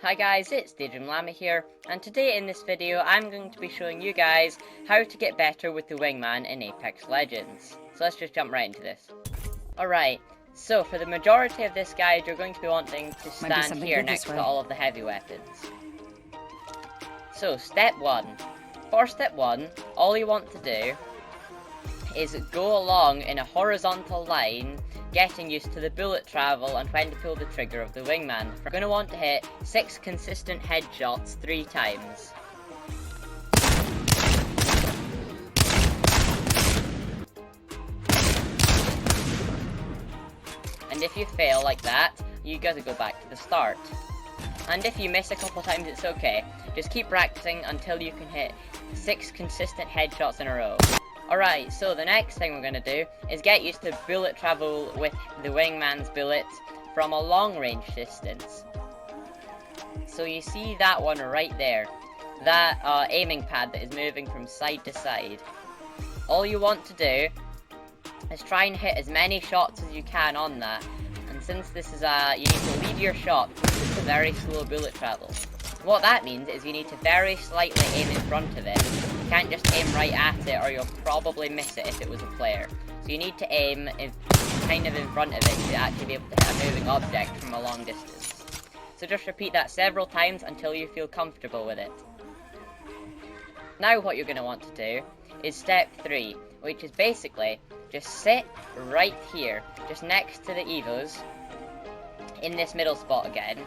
Hi guys, it's daydreamlama here, and today in this video I'm going to be showing you guys how to get better with the wingman in Apex Legends. So let's just jump right into this. Alright, so for the majority of this guide you're going to be wanting to stand here next to all of the heavy weapons. So step 1. For step 1, all you want to do is go along in a horizontal line, getting used to the bullet travel and when to pull the trigger of the wingman. We're going to want to hit 6 consistent headshots 3 times. And if you fail like that, you gotta go back to the start. And if you miss a couple times, it's okay. Just keep practicing until you can hit 6 consistent headshots in a row. Alright, so the next thing we're going to do is get used to bullet travel with the wingman's bullets from a long range distance. So you see that one right there, that aiming pad that is moving from side to side. All you want to do is try and hit as many shots as you can on that. And since this is you need to lead your shot with a very slow bullet travel. What that means is you need to very slightly aim in front of it. You can't just aim right at it or you'll probably miss it if it was a player. So you need to aim kind of in front of it to actually be able to hit a moving object from a long distance. So just repeat that several times until you feel comfortable with it. Now what you're going to want to do is step 3, which is basically just sit right here, just next to the Evos, in this middle spot again.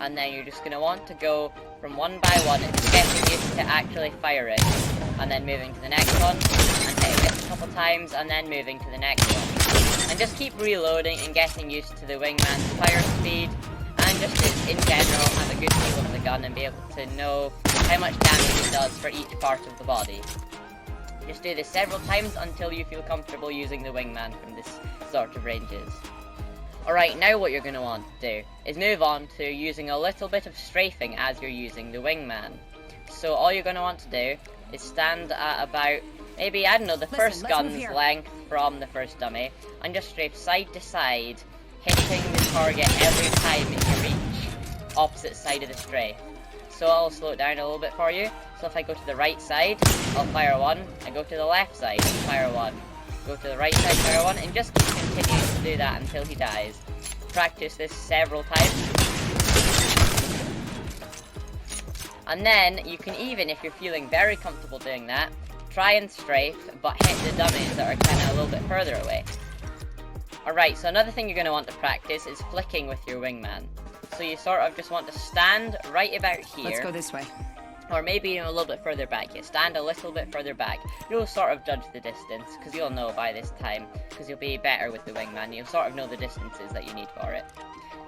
And then you're just going to want to go from one by one and getting used to actually firing, and then moving to the next one, and hitting this a couple times, and then moving to the next one. And just keep reloading and getting used to the wingman's fire speed, and just in general have a good feel of the gun and be able to know how much damage it does for each part of the body. Just do this several times until you feel comfortable using the wingman from this sort of ranges. Alright, now what you're going to want to do is move on to using a little bit of strafing as you're using the wingman. So all you're going to want to do is stand at about, maybe, I don't know, the first gun's length from the first dummy, and just strafe side to side, hitting the target every time you reach opposite side of the strafe. So I'll slow it down a little bit for you. So if I go to the right side, I'll fire 1, I go to the left side, fire 1. Go to the right side, fire 1, and just keep continuing to do that until he dies. Practice this several times. And then, you can even, if you're feeling very comfortable doing that, try and strafe, but hit the dummies that are kind of a little bit further away. Alright, so another thing you're going to want to practice is flicking with your wingman. So you sort of just want to stand right about here. Let's go this way. Or maybe even a little bit further back. You stand a little bit further back. You'll sort of judge the distance, because you'll know by this time, because you'll be better with the wingman. You'll sort of know the distances that you need for it.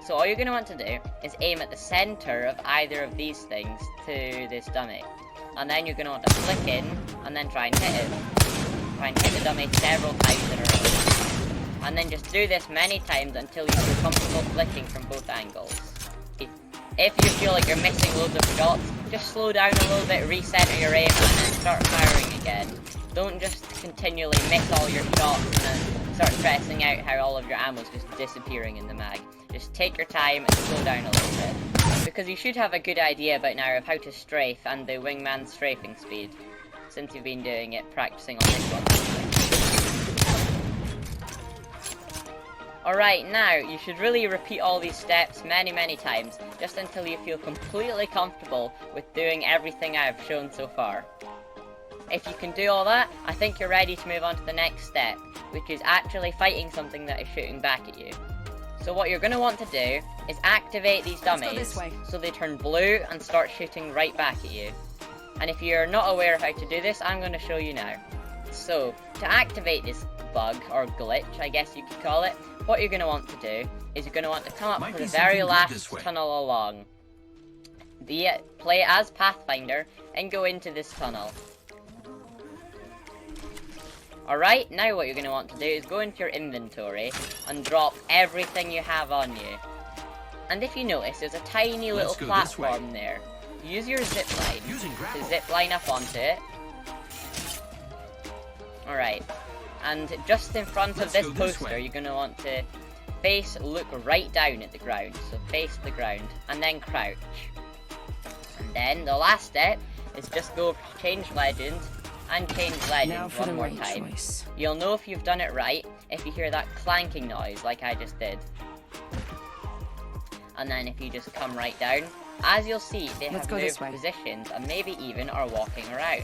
So all you're going to want to do is aim at the center of either of these things to this dummy. And then you're going to want to flick in, and then try and hit it. Try and hit the dummy several times in a row. And then just do this many times until you feel comfortable flicking from both angles. If you feel like you're missing loads of shots, just slow down a little bit, recenter your aim, and then start firing again. Don't just continually miss all your shots and then start stressing out how all of your ammo's just disappearing in the mag. Just take your time and slow down a little bit. Because you should have a good idea by now of how to strafe and the wingman's strafing speed, since you've been doing it, practicing on this one. Alright, now, you should really repeat all these steps many times, just until you feel completely comfortable with doing everything I've shown so far. If you can do all that, I think you're ready to move on to the next step, which is actually fighting something that is shooting back at you. So what you're going to want to do is activate these dummies, so they turn blue and start shooting right back at you. And if you're not aware of how to do this, I'm going to show you now. So, to activate this bug, or glitch, I guess you could call it, what you're going to want to do is you're going to want to come up to the very last tunnel along. Play as Pathfinder, and go into this tunnel. Alright, now what you're going to want to do is go into your inventory, and drop everything you have on you. And if you notice, there's a tiny little platform there. Use your zipline to zipline up onto it. Alright, and just in front of this poster, you're going to want to look right down at the ground. So face the ground, and then crouch. And then the last step is just go change legend, and change legend one more time. You'll know if you've done it right if you hear that clanking noise like I just did. And then if you just come right down, as you'll see, they have moved positions and maybe even are walking around.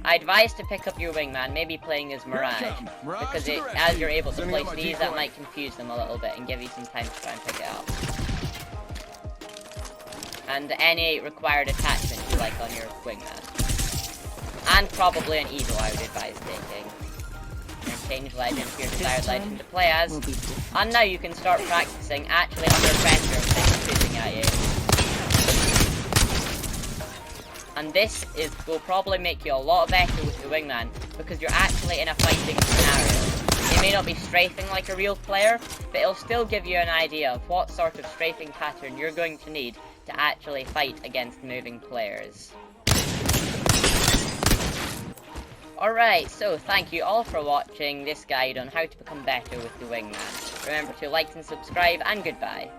I advise to pick up your wingman, maybe playing as Mirage, because as you're able to place these, that might confuse them a little bit and give you some time to try and pick it up. And any required attachment you like on your wingman. And probably an eagle I would advise taking. And change legend to your desired legend to play as. And now you can start practicing actually under pressure of things shooting at you. And this will probably make you a lot better with the wingman, because you're actually in a fighting scenario. It may not be strafing like a real player, but it'll still give you an idea of what sort of strafing pattern you're going to need to actually fight against moving players. Alright, so thank you all for watching this guide on how to become better with the wingman. Remember to like and subscribe, and goodbye.